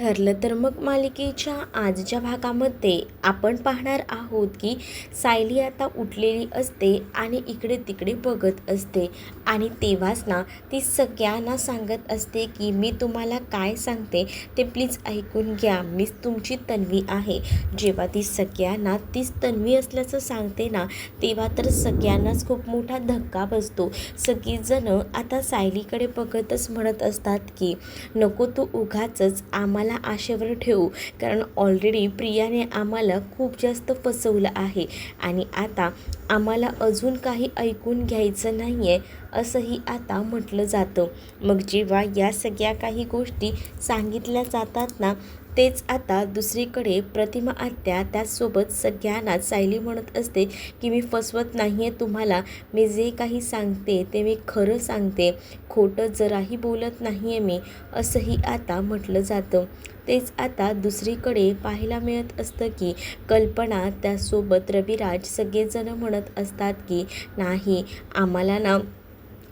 ठरलं तर मग मालिकेच्या आजच्या भागामध्ये आपण पाहणार आहोत की सायली आता उठलेली असते आणि इकडे तिकडे बघत असते आणि तेव्हाच ना ती सगळ्यांना सांगत असते की मी तुम्हाला काय सांगते ते प्लीज ऐकून घ्या, मीच तुमची तन्वी आहे. जेव्हा ती सगळ्यांना तीच तन्वी असल्याचं सांगते ना, तेव्हा तर सगळ्यांनाच खूप मोठा धक्का बसतो. सगळीजणं आता सायलीकडे बघतच म्हणत असतात की नको तू उगाचच आम्हाला आशेवर ठेवू, कारण ऑलरेडी प्रियाने आम्हाला खूप जास्त फसवलं आहे आणि आता आम्हाला अजून काही ऐकून घ्यायचं नाही आहे असंही आता म्हटलं जातं. मग जेव्हा या सगळ्या काही गोष्टी सांगितल्या जातात ना, तेच आता दुसरीकडे प्रतिमा आत्या त्याचसोबत सगळ्यांनाच सायली म्हणत असते की मी फसवत नाही आहे तुम्हाला, मी जे काही सांगते ते मी खरं सांगते, खोटं जराही बोलत नाही आहे मी, असंही आता म्हटलं जातं. तेच आता दुसरीकडे पाहायला मिळत असतं की कल्पना त्यासोबत रविराज सगळेजण म्हणत असतात की नाही, आम्हाला ना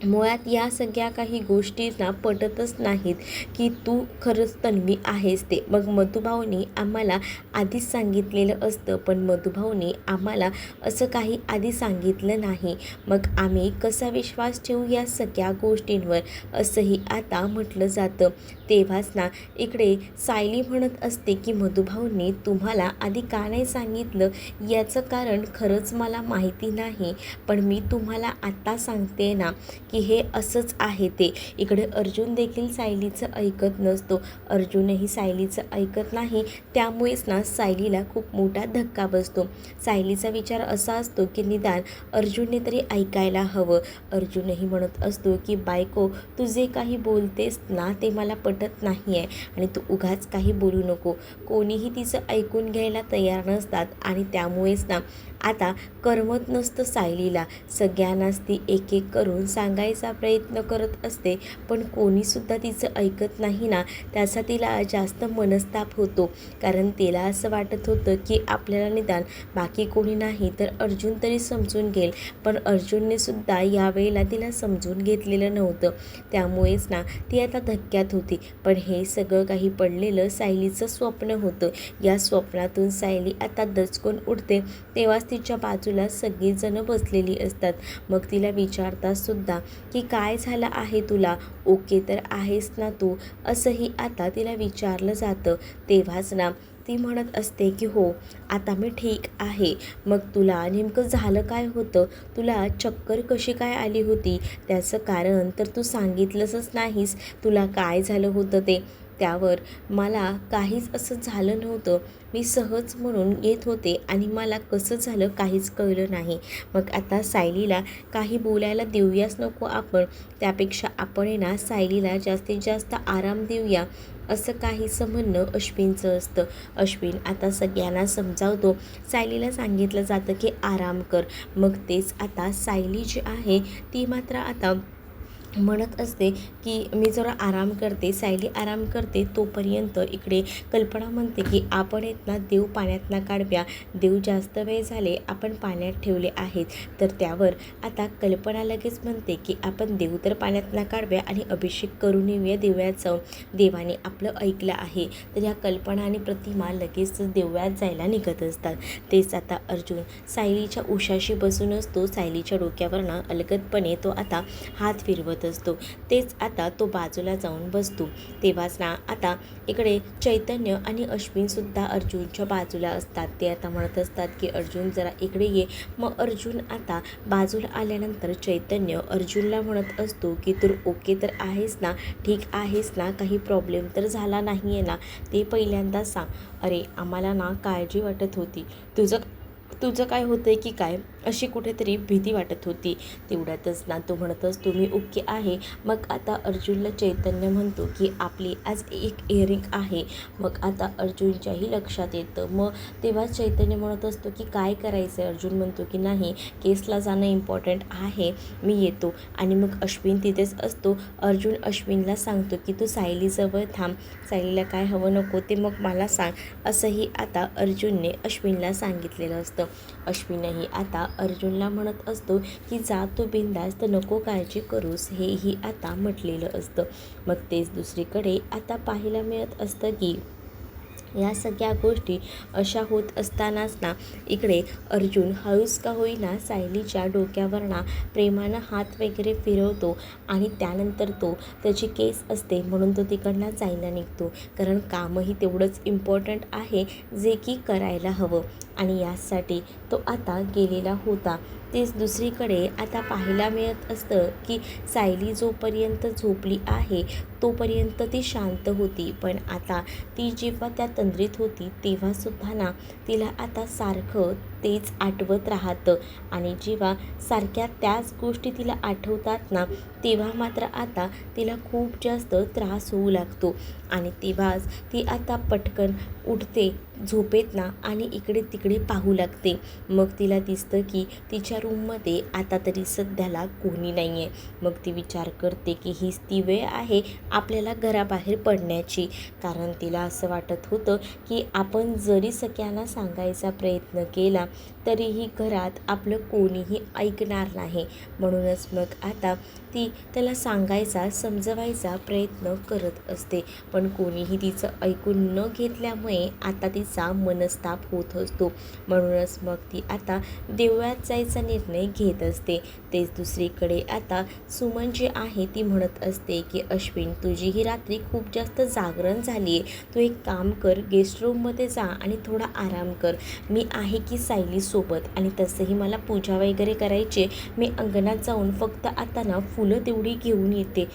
मुळात या सगळ्या काही गोष्टींना पटतच नाहीत की तू खरंच तन्वी आहेस ते. मग मधुभाऊनी आम्हाला आधीच सांगितलेलं असतं, पण मधुभाऊनी आम्हाला असं काही आधी सांगितलं नाही, मग आम्ही कसा विश्वास ठेवू या सगळ्या गोष्टींवर, असंही आता म्हटलं जातं. तेव्हाच ना इकडे सायली म्हणत असते की मधुभाऊंनी तुम्हाला आधी का नाही सांगितलं याचं कारण खरंच मला माहिती नाही, पण मी तुम्हाला आत्ता सांगते ना की हे असंच आहे ते. इकडे अर्जुन देखील सायलीचं ऐकत नसतो, अर्जुनही सायलीचं ऐकत नाही. त्यामुळेच ना सायलीला खूप मोठा धक्का बसतो. सायलीचा विचार असा असतो की निदान अर्जुनने तरी ऐकायला हवं. अर्जुनही म्हणत असतो की बायको तू जे काही बोलतेस ना ते मला पटत नाही आहे आणि तू उगाच काही बोलू नको. कोणीही तिचं ऐकून घ्यायला तयार नसतात आणि त्यामुळेच ना आता करमत नसतं सायलीला. सगळ्यांनाच ती एक एक करून सांगायचा प्रयत्न करत असते, पण कोणीसुद्धा तिचं ऐकत नाही ना, त्याचा तिला जास्त मनस्ताप होतो. कारण तिला असं वाटत होतं की आपल्याला निदान बाकी कोणी नाही तर अर्जुन तरी समजून घेईल, पण अर्जुनने सुद्धा यावेळेला तिला समजून घेतलेलं नव्हतं. त्यामुळेच ना ती आता धक्क्यात होती. पण हे सगळं काही पडलेलं सायलीचं स्वप्न होतं. या स्वप्नातून सायली आता दचकून उठते. तेव्हाच तिच्या बाजूला सगळीजणं बसलेली असतात. मग तिला विचारतात सुद्धा की काय झालं आहे तुला, ओके तर आहेस ना तू, असंही आता तिला विचारलं जातं. तेव्हाच ना ती म्हणत असते की हो, आता मी ठीक आहे. मग तुला नेमकं झालं काय होतं, तुला चक्कर कशी काय आली होती, त्याचं कारण तर तू सांगितलंच नाहीस, तुला काय झालं होतं ते. त्यावर मला काहीच असं झालं नव्हतं, मी सहज म्हणून येत होते आणि मला कसं झालं काहीच कळलं नाही. मग आता सायलीला काही बोलायला देऊयाच नको आपण, त्यापेक्षा आपण ना सायलीला जास्तीत जास्त आराम देऊया, असं काहीसं म्हणणं अश्विनचं असतं. अश्विन आता सगळ्यांना समजावतो. सायलीला सांगितलं जातं की आराम कर. मग तेच आता सायली जी आहे ती मात्र आता म्हणत असते की मी जरा आराम करते. सायली आराम करते तोपर्यंत इकडे कल्पना म्हणते की आपण येत ना देव पाण्यात काढूया, देव जास्त वेळ झाले आपण पाण्यात ठेवले आहेत. तर त्यावर आता कल्पना लगेच म्हणते की आपण देव तर पाण्यात काढूया आणि अभिषेक करून येऊया देवळाचं, देवाने आपलं ऐकलं आहे. तर ह्या कल्पना आणि प्रतिमा लगेच देवळात जायला निघत असतात. तेच आता अर्जुन सायलीच्या उशाशी बसून असतो. सायलीच्या डोक्यावरनं अलगदपणे तो आता हात फिरवत असतो. तेच आता तो बाजूला जाऊन बसतो. तेव्हाच ना आता इकडे चैतन्य आणि अश्विनसुद्धा अर्जुनच्या बाजूला असतात. ते आता म्हणत असतात की अर्जुन जरा इकडे ये. मग अर्जुन आता बाजूला आल्यानंतर चैतन्य अर्जुनला म्हणत असतो की तू ओके तर आहेस ना, ठीक आहेस ना, काही प्रॉब्लेम तर झाला नाही आहे ना, ते पहिल्यांदा सांग. अरे आम्हाला ना काळजी वाटत होती, तुझं काय होतंय की काय, अशी कुठेतरी भीती वाटत होती. तेवढ्यातच ना तो म्हणत असतो मी ओके आहे. मग आता अर्जुनला चैतन्य म्हणतो की आपली आज एक इयरिंग आहे. मग आता अर्जुनच्याही लक्षात येतं. मग तेव्हा चैतन्य म्हणत असतो की काय करायचं आहे. अर्जुन म्हणतो की नाही, केसला जाणं इम्पॉर्टंट आहे, मी येतो. आणि मग अश्विन तिथेच असतो. अर्जुन अश्विनला सांगतो की तू सायलीजवळ थांब, सायलीला काय हवं नको ते मग मला सांग, असंही आता अर्जुनने अश्विनला सांगितलेलं असतं. अश्विनही आता अर्जुनला म्हणत असतो की जा तू बिंदास, तर नको काळजी करूस, हेही आता म्हटलेलं असतं. मग तेच दुसरीकडे आता पाहायला मिळत असतं की या सगळ्या गोष्टी अशा होत असतानाच ना इकडे अर्जुन हळूच का होईना सायलीच्या डोक्यावर ना प्रेमानं हात वगैरे फिरवतो आणि त्यानंतर तो त्याची केस असते म्हणून तो तिकडनं जायला निघतो, कारण कामही तेवढंच इम्पॉर्टंट आहे जे की करायला हवं आणि यासाठी तो आता गेलेला होता. तेच दुसरीकडे आता पाहायला मिळत असतं की सायली जोपर्यंत झोपली आहे तोपर्यंत ती शांत होती, पण आता ती जेव्हा त्या तंद्रीत होती तेव्हासुद्धा ना तिला आता सारखं तेच आठवत राहतं आणि जेव्हा सारख्या त्याच गोष्टी तिला आठवतात ना तेव्हा मात्र आता तिला खूप जास्त त्रास होऊ लागतो आणि तेव्हाच ती आता पटकन उठते झोपेत ना आणि इकडे तिकडे पाहू लागते. मग तिला दिसतं की तिच्या रूममध्ये आता तरी सध्याला कोणी नाही आहे. मग ती विचार करते की हीच ती वेळ आहे आपल्याला घराबाहेर पडण्याची, कारण तिला असं वाटत होतं की आपण जरी सगळ्यांना सांगायचा प्रयत्न केला तरीही घरात आपलं कोणीही ऐकणार नाही. म्हणूनच मग आता ती त्याला सांगायचा समजवायचा प्रयत्न करत असते, पण कोणीही तिचं ऐकून न घेतल्यामुळे आता तिचा मनस्ताप होत असतो. म्हणूनच मग ती आता देवळात जायचा निर्णय घेत असते. तेच दुसरीकडे आता सुमन जी आहे ती म्हणत असते की अश्विन, तुझी ही रात्री खूप जास्त जागरण झाली आहे, तू एक काम कर, गेस्ट रूममध्ये जा आणि थोडा आराम कर. मी आहे की सायलीसोबत आणि तसंही मला पूजा वगैरे करायची, मी अंगणात जाऊन फक्त आता ना फुलं तेवढी घेऊन येते,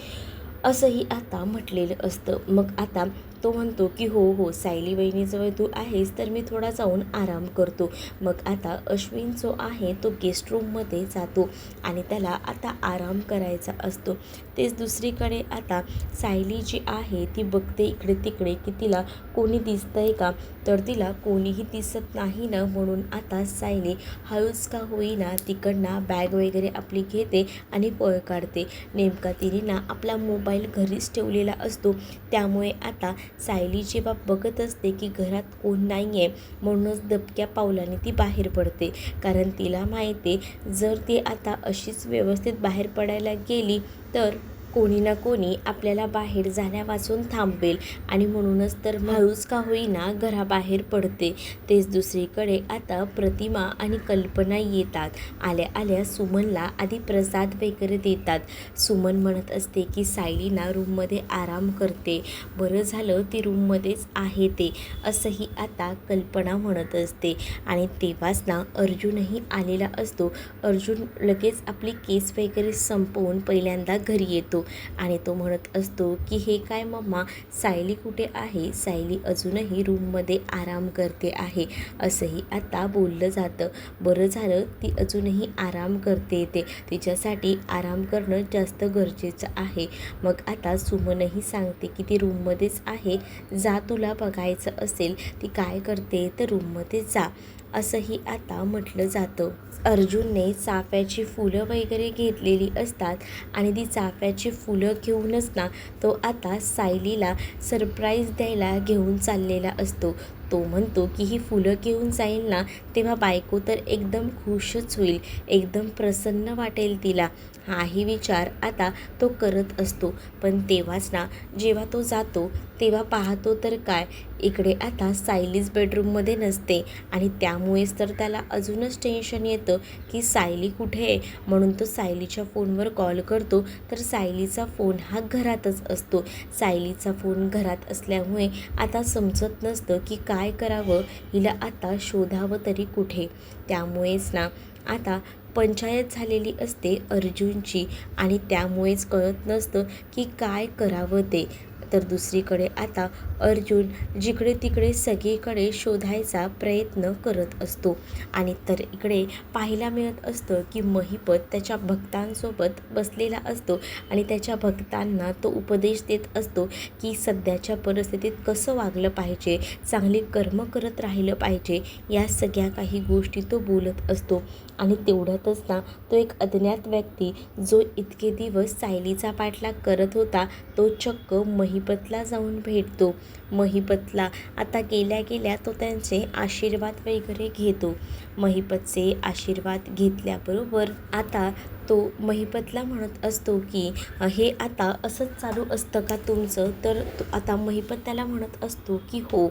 असंही आता म्हटलेलं असतं. मग आता तो म्हणतो की हो हो सायली वहिनीजवळ तू आहेस तर मी थोडा जाऊन आराम करतो. मग आता अश्विन जो आहे तो गेस्ट रूममध्ये जातो आणि त्याला आता आराम करायचा असतो. तेच दुसरीकडे आता सायली जी आहे ती बघते इकडे तिकडे की तिला कोणी दिसतंय का, तर तिला कोणीही दिसत नाही ना, म्हणून आता सायली हळूच का होईना तिकडनं बॅग वगैरे आपली घेते आणि पळ काढते. नेमका तिने ना आपला मोबाईल घरीच ठेवलेला असतो, त्यामुळे आता सायली जेव्हा बघत असते की घरात कोण नाही आहे म्हणूनच दबक्या पावलाने ती बाहेर पडते, कारण तिला माहिती आहे जर ती आता अशीच व्यवस्थित बाहेर पडायला गेली तर कोणी ना कोणी आपल्याला बाहेर जाण्यापासून थांबवेल आणि म्हणूनच तर हळूच का होईना घराबाहेर पडते. तेच दुसरीकडे आता प्रतिमा आणि कल्पना येतात. आल्या आल्या सुमनला आधी प्रसाद वगैरे देतात. सुमन म्हणत असते की सायली ना रूममध्ये आराम करते, बरं झालं ती रूममध्येच आहे ते, असंही आता कल्पना म्हणत असते. आणि तेव्हाच ना अर्जुनही आलेला असतो. अर्जुन लगेच आपली केस वगैरे संपवून पहिल्यांदा घरी येतो आणि तो म्हणत असतो की हे काय मम्मा, सायली कुठे आहे, सायली अजूनही रूममध्ये आराम करते आहे, असंही आता बोललं जातं. बरं झालं ती अजूनही आराम करते, ते तिच्यासाठी आराम करणं जास्त गरजेचं आहे. मग आता सुमनही सांगते की ती रूममध्येच आहे, जा तुला बघायचं असेल ती काय करते तर रूममध्ये जा, असंही आता म्हटलं जातं. अर्जुनने चाफ्याची फुलं वगैरे घेतलेली असतात आणि ती चाफ्याची फुलं घेऊनच ना तो आता सायलीला सरप्राईज द्यायला घेऊन चाललेला असतो. तो म्हणतो की ही फुलं घेऊन जाईल ना तेव्हा बायको तर एकदम खुशच होईल, एकदम प्रसन्न वाटेल तिला, हाही विचार आता तो करत असतो. पण तेव्हाच ना जेव्हा तो जातो तेव्हा पाहतो तर काय, इकडे आता सायलीच बेडरूममध्ये नसते आणि त्यामुळेच तर त्याला अजूनच टेन्शन येतं की सायली कुठे आहे. म्हणून तो सायलीच्या फोनवर कॉल करतो तर सायलीचा फोन हा घरातच असतो. सायलीचा फोन घरात असल्यामुळे आता समजत नसतं की काय करावं, हिला आता शोधावं तरी कुठे. त्यामुळेच ना आता पंचायत झालेली असते अर्जुनची आणि त्यामुळेच कळत नसतं की काय करावं ते. तर दुसरीकडे आता अर्जुन जिकडे तिकडे सगळीकडे शोधायचा प्रयत्न करत असतो आणि तर इकडे पाहायला मिळत असतं की महिपत त्याच्या भक्तांसोबत बसलेला असतो आणि त्याच्या भक्तांना तो उपदेश देत असतो की सध्याच्या परिस्थितीत कसं वागलं पाहिजे, चांगले कर्म करत राहिलं पाहिजे, या सगळ्या काही गोष्टी तो बोलत असतो. आणि तेवढ्यातच ना तो एक अज्ञात व्यक्ती जो इतके दिवस सायलीचा पाठलाग करत होता तो चक्क महिपतला जाऊन भेटतो. महिपतला आता गेल्या गेल्या तो त्यांचे आशीर्वाद वगैरे घेतो. महिपतचे आशीर्वाद घेतल्याबरोबर आता तो महिपतला म्हणत असतो की हे आता असंच चालू असतं का तुमचं? तर आता महिपत त्याला म्हणत असतो की हो,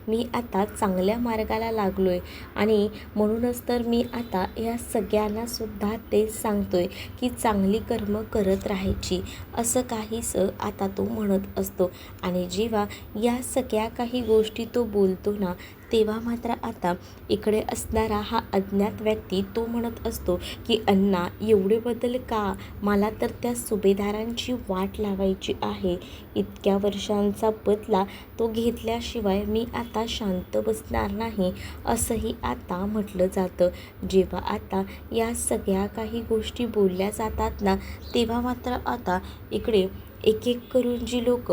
मी आता चांगल्या मार्गाला लागलो आहे आणि म्हणूनच तर मी आता या सगळ्यांनासुद्धा तेच सांगतो आहे की चांगली कर्म करत राहायची, असं काहीसं आता तो म्हणत असतो. आणि जेव्हा या सगळ्या काही गोष्टी तो बोलतो ना, तेव्हा मात्र आता इकडे असणारा हा अज्ञात व्यक्ती तो म्हणत असतो की अण्णा, एवढे बदल का? मला तर त्या सुभेदारांची वाट लावायची आहे. इतक्या वर्षांचा बदला तो घेतल्याशिवाय मी आता शांत बसणार नाही, असंही आता म्हटलं जातं. जेव्हा आता या सगळ्या काही गोष्टी बोलल्या जातात ना, तेव्हा मात्र आता इकडे एक एक करून जी लोक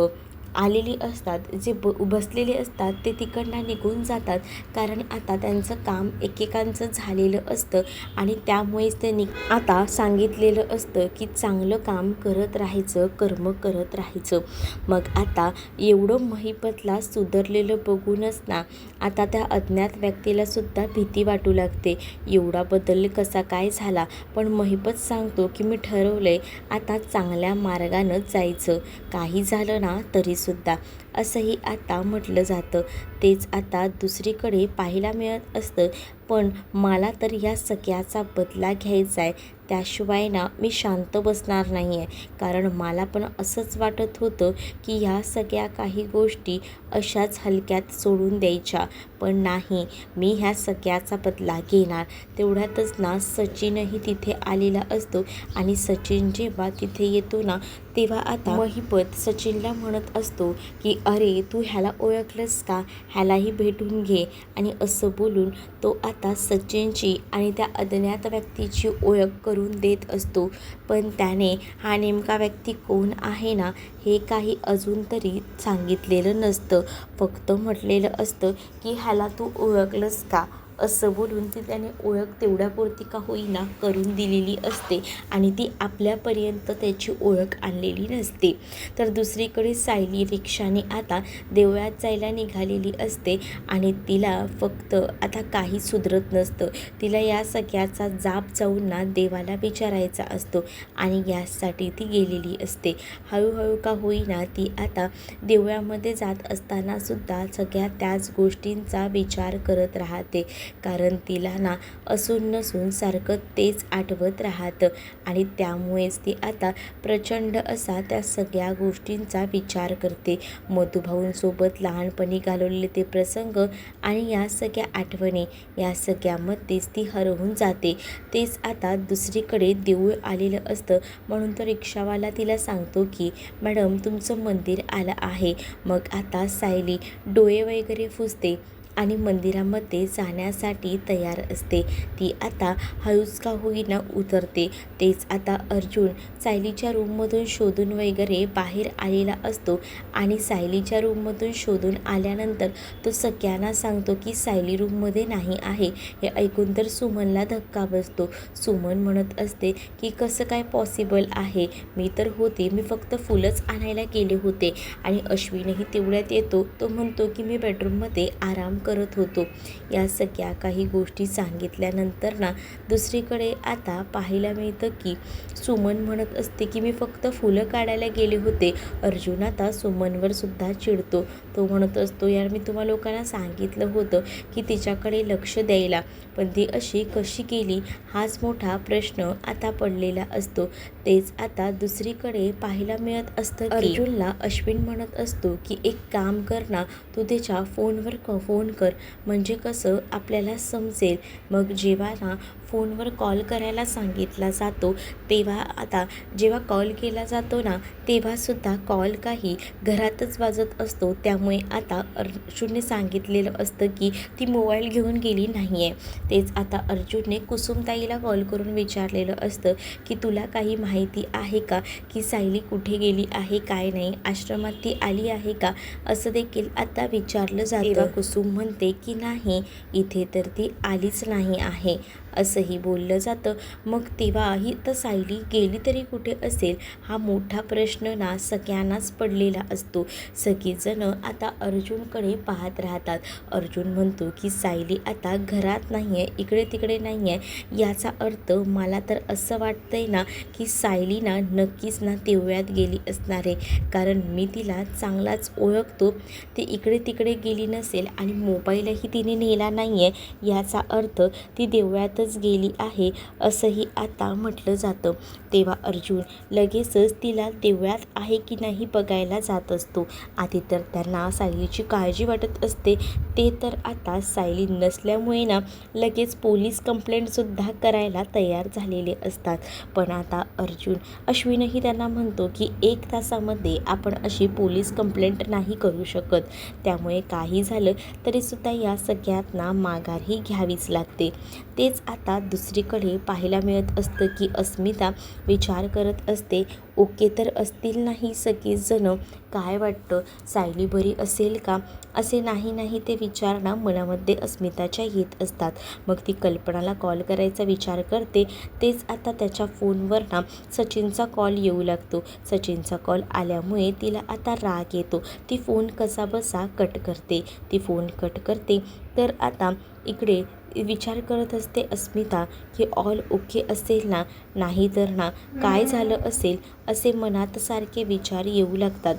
आलेली असतात, जे बसलेले असतात, ते तिकडनं निघून जातात. कारण आता त्यांचं काम एकेकांचं झालेलं असतं आणि त्यामुळेच त्यांनी आता सांगितलेलं असतं की चांगलं काम करत राहायचं, कर्म करत राहायचं. मग आता एवढं महिपतला सुधारलेलं बघूनच ना, आता त्या अज्ञात व्यक्तीला सुद्धा भीती वाटू लागते. एवढा बदल कसा काय झाला? पण महिपत सांगतो की मी ठरवलंय आता चांगल्या मार्गानं जायचं, काही झालं ना तरीसुद्धा, असंही आता म्हटलं जातं. तेच आता दुसरीकडे पाहायला मिळत असतं. पण मला तर या सगळ्याचा बदला घ्यायचा आहे, त्याशिवाय ना मी शांत बसणार नाही आहे. कारण मला पण असंच वाटत होतं की ह्या सगळ्या काही गोष्टी अशाच हलक्यात सोडून द्यायच्या, पण नाही, मी ह्या सगळ्याचा बदला घेणार. तेवढ्यातच ना सचिनही तिथे आलेला असतो आणि सचिन जेव्हा तिथे येतो ना, तेव्हा आता महिपत सचिनला म्हणत असतो की अरे, तू ह्याला ओळखलंस का? ह्यालाही भेटून घे. आणि असं बोलून तो आता सचिनची आणि त्या अज्ञात व्यक्तीची ओळख करून देत असतो. पण त्याने हा नेमका व्यक्ती कोण आहे ना, हे काही अजून तरी सांगितलेलं नसतं. फक्त म्हटलेलं असतं की ह्याला तू ओळखलंस का, असं बोलून ती त्याने ओळख तेवढ्यापुरती का होईना करून दिलेली असते आणि ती आपल्यापर्यंत त्याची ओळख आणलेली नसते. तर दुसरीकडे सायली रिक्षाने आता देवळात जायला निघालेली असते आणि तिला फक्त आता काही सुधरत नसतं. तिला या सगळ्याचा जाप जाऊन ना देवाला विचारायचा असतो आणि यासाठी ती गेलेली असते. हळूहळू का होईना ती आता देवळामध्ये जात असताना सुद्धा सगळ्या त्याच गोष्टींचा विचार करत राहते. कारण तिला ना असून नसून सारखं तेच आठवत राहतं आणि त्यामुळेच ती आता प्रचंड असा त्या सगळ्या गोष्टींचा विचार करते. मधुभाऊंसोबत लहानपणी घालवलेले ते प्रसंग आणि या सगळ्या आठवणी, या सगळ्यामध्येच ती हरवून जाते. तेच आता दुसरीकडे देऊळ आलेलं असतं. म्हणून तो रिक्षावाला तिला सांगतो की मॅडम, तुमचं मंदिर आलं आहे. मग आता सायली डोळे वगैरे पुसते आणि मंदिरामध्ये जाण्यासाठी तयार असते. ती आता हळूच का होईना उतरते. तेच आता अर्जुन सायलीच्या रूममधून शोधून वगैरे बाहेर आलेला असतो आणि सायलीच्या रूममधून शोधून आल्यानंतर तो सगळ्यांना सांगतो की सायली रूममध्ये नाही आहे. हे ऐकून तर सुमनला धक्का बसतो. सुमन म्हणत असते की कसं काय पॉसिबल आहे? मी तर होते, मी फक्त फुलंच आणायला गेले होते. आणि अश्विनही तेवढ्यात येतो. तो म्हणतो की मी बेडरूममध्ये आराम करत होतो. या सगळ्या काही गोष्टी सांगितल्यानंतर ना दुसरीकडे आता पाहायला मिळतं की सुमन म्हणत असते की मी फक्त फुलं काढायला गेले होते. अर्जुन आता सुमनवर सुद्धा चिडतो. तो म्हणत असतो, यार मी तुम्हा लोकांना सांगितलं होतं की तिच्याकडे लक्ष द्यायला, पण ती अशी कशी केली, हाच मोठा प्रश्न आता पडलेला असतो. तेच आता दुसरीकडे पाहायला मिळत असतं की अर्जुनला अश्विन म्हणत असतो की एक काम कर ना, तू त्याच्या फोनवर फोन कर, म्हणजे कसं आपल्याला समजेल. मग जेव्हा ना फोनवर कॉल करायला सांगितला जातो, तेव्हा आता जेव्हा कॉल केला जातो ना, तेव्हासुद्धा कॉल काही घरातच वाजत असतो. त्यामुळे आता अर्जुनने सांगितलेलं असतं की ती मोबाईल घेऊन गेली नाही आहे. तेच आता अर्जुनने कुसुमताईला कॉल करून विचारलेलं असतं की तुला काही माहिती आहे का की सायली कुठे गेली आहे, काय नाही, आश्रमात ती आली आहे का, असं देखील आता विचारलं जातं. तेव्हा कुसुम म्हणते की नाही, इथे तर ती आलीच नाही आहे. असंही बोललं जातं. मग तेव्हा ही तर सायली गेली तरी कुठे असेल, हा मोठा प्रश्न ना सगळ्यांनाच पडलेला असतो. सगळीजणं आता अर्जुनकडे पाहत राहतात. अर्जुन म्हणतो की सायली आता घरात नाही आहे, इकडे तिकडे नाही आहे. याचा अर्थ मला तर असं वाटतंय ना की सायली ना नक्कीच ना देवळात गेली असणार आहे, कारण मी तिला चांगलाच ओळखतो. ती इकडे तिकडे गेली नसेल आणि मोबाईलही तिने नेला नाही आहे, याचा अर्थ ती देवळातच गेली आहे असंही आता म्हटलं जातं. तेव्हा अर्जुन लगेचच तिला देवळात आहे की नाही बघायला जात असतो. आधी तर त्यांना सायलीची काळजी वाटत असते, ते तर आता सायली नसल्यामुळे ना लगेच पोलीस कंप्लेंटसुद्धा करायला तयार झालेले असतात. पण आता अश्विनही त्यांना म्हणतो की 1 तासामध्ये आपण अशी पोलीस कंप्लेंट नाही करू शकत, त्यामुळे काही झालं तरीसुद्धा या सगळ्यातना माघारही घ्यावीच लागते. तेच आता दुसरीकडे पाहायला मिळत असतं की अस्मिता विचार करत असते, ओके तर असतील नाही सगळीजणं, काय वाटतं सायली बरी असेल का, असे नाही ते विचार ना मनामध्ये अस्मिताच्या येत असतात. मग ती कल्पनाला कॉल करायचा विचार करते. तेच आता त्याच्या फोनवर ना सचिनचा कॉल येऊ लागतो. सचिनचा कॉल आल्यामुळे तिला आता राग येतो. ती फोन कसाबसा कट करते. ती फोन कट करते तर आता इकडे विचार करत असते अस्मिता की ऑल ओके असेल ना, नाही तर ना काय झालं असेल, असे मनात सारखे विचार येऊ लागतात.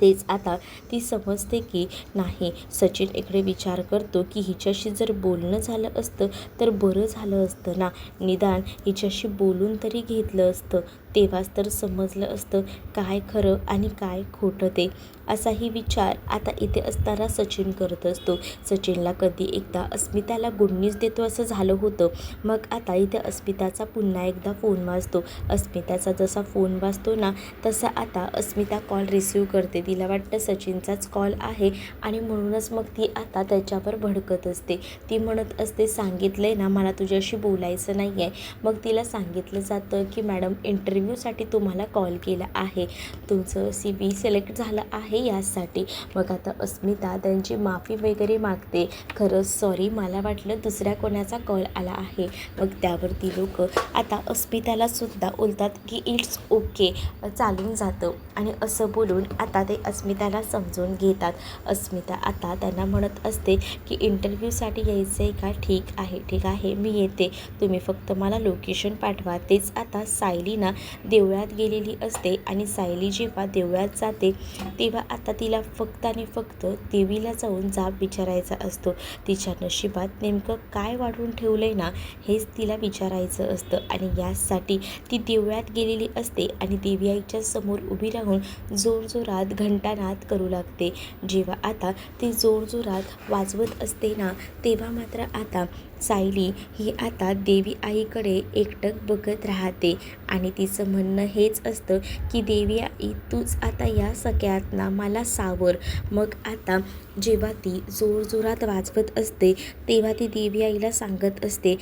तेच आता ती समजते की नाही, सचिन इकडे विचार करतो की हिच्याशी जर बोलणं झालं असतं तर बरं झालं असतं ना, निदान हिच्याशी बोलून तरी घेतलं असतं, तेव्हाच तर समजलं असतं काय खरं आणि काय खोटं ते. असाही विचार आता इथे असताना सचिन करत असतो. सचिनला कधी एकदा अस्मिताला गुड न्यूज देतो असं झालं होतं. मग आता इथे अस्मिताचा पुन्हा एकदा फोन वाजतो. अस्मिताचा जसा फोन वाजतो ना तसा आता अस्मिता कॉल रिसीव करते. तिला वाटतं सचिनचाच कॉल आहे आणि म्हणूनच मग ती आता त्याच्यावर भडकत असते. ती म्हणत असते, सांगितलं आहे ना मला तुझ्याशी बोलायचं नाही आहे. मग तिला सांगितलं जातं की मॅडम इंटरव्ह्यूसाठी तुम्हाला कॉल केला आहे, तुमचं CV सिलेक्ट झालं आहे यासाठी. मग आता अस्मिता त्यांची माफी वगैरे मागते, खरंच सॉरी, मला वाटलं दुसऱ्या कोणाचा कॉल आला आहे. मग त्यावर ती लोक आता अस्मितालासुद्धा बोलतात की इट्स ओके, चालून जातं, आणि असं बोलून आता ते अस्मिताला समजून घेतात. अस्मिता आता त्यांना म्हणत असते की इंटरव्ह्यूसाठी यायचं आहे का, ठीक आहे मी येते, तुम्ही फक्त मला लोकेशन पाठवा. तेच आता सायली ना देवळात गेलेली असते आणि सायली जेव्हा देवळात जाते तेव्हा आता तिला फक्त आणि फक्त देवीला जाऊन जाब विचारायचा असतो. तिच्या नशिबात नेमकं काय वाढून ठेवलं आहे ना हेच तिला विचारायचं असतं, आणि यासाठी ती देवळात गेलेली असते आणि देवी आईच्या समोर उभी राहून जोरजोरात घंटानाद करू लागते. जेव्हा आता ती जोरजोरात वाजवत असते ना तेव्हा मात्र आता सायली ही आता देवी आईकडे एकटक बघत राहते आणि तिचं म्हणणं हेच असतं की देवी आई तूच आता या सगळ्यातना मला सावर. मग आता जेव्हा ती जोरजोरात वाजवत असते तेव्हा ती देवी आईला सांगत असते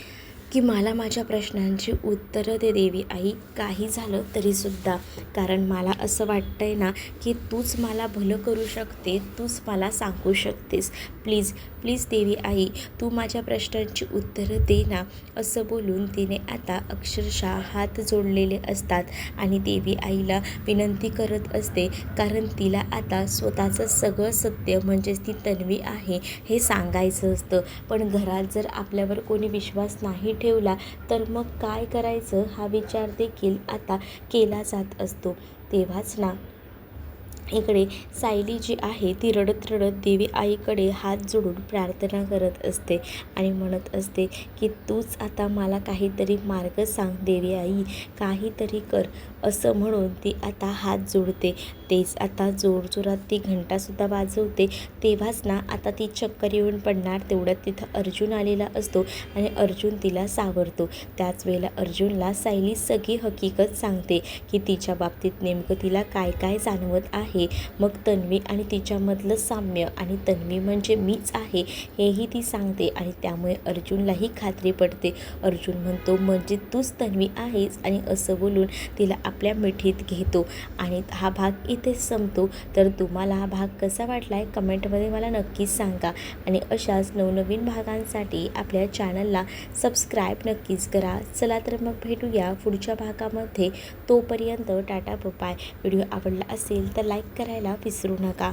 की मला माझ्या प्रश्नांची उत्तरं दे देवी आई, काही झालं तरीसुद्धा, कारण मला असं वाटतंय ना की तूच मला भलं करू शकते, तूच मला सांगू शकतेस, प्लीज देवी आई तू माझ्या प्रश्नांची उत्तरं दे ना. असं बोलून तिने आता अक्षरशः हात जोडलेले असतात आणि देवी आईला विनंती करत असते, कारण तिला आता स्वतःचं सगळं सत्य म्हणजेच ती तन्वी आहे हे सांगायचं असतं. पण घरात जर आपल्यावर कोणी विश्वास नाही ठेवला तर मग काय करायचं हा विचार देखील आता केला जात असतो. तेव्हाच ना इकडे सायली जी आहे ती रडत देवी आईकडे हात जोडून प्रार्थना करत असते आणि म्हणत असते की तूच आता मला काहीतरी मार्ग सांग देवी आई, काहीतरी कर, असं म्हणून ती आता हात जोडते. तेच आता जोरजोरात ती घंटासुद्धा वाजवते. तेव्हाच ना आता ती चक्कर येऊन पडणार तेवढ्यात तिथं अर्जुन आलेला असतो आणि अर्जुन तिला सावरतो. त्याच वेळेला अर्जुनला सायली सगळी हकीकत सांगते की तिच्या बाबतीत नेमकं तिला काय काय जाणवत आहे. मग तन्वी आणि तिच्यामधलं साम्य, आणि तन्वी म्हणजे मीच आहे हेही ती सांगते आणि त्यामुळे अर्जुनलाही खात्री पडते. अर्जुन म्हणतो म्हणजे तूच तन्वी आहेस, आणि असं बोलून तिला आपल्या मिठीत घेतो आणि हा भाग इथेच संपतो. तर तुम्हाला हा भाग कसा वाटला आहे कमेंटमध्ये मला नक्कीच सांगा आणि अशाच नवनवीन भागांसाठी आपल्या चॅनलला सबस्क्राईब नक्कीच करा. चला तर मग भेटूया पुढच्या भागामध्ये. तोपर्यंत टाटा बाय. व्हिडिओ आवडला असेल तर लाईक करायला विसरू नका.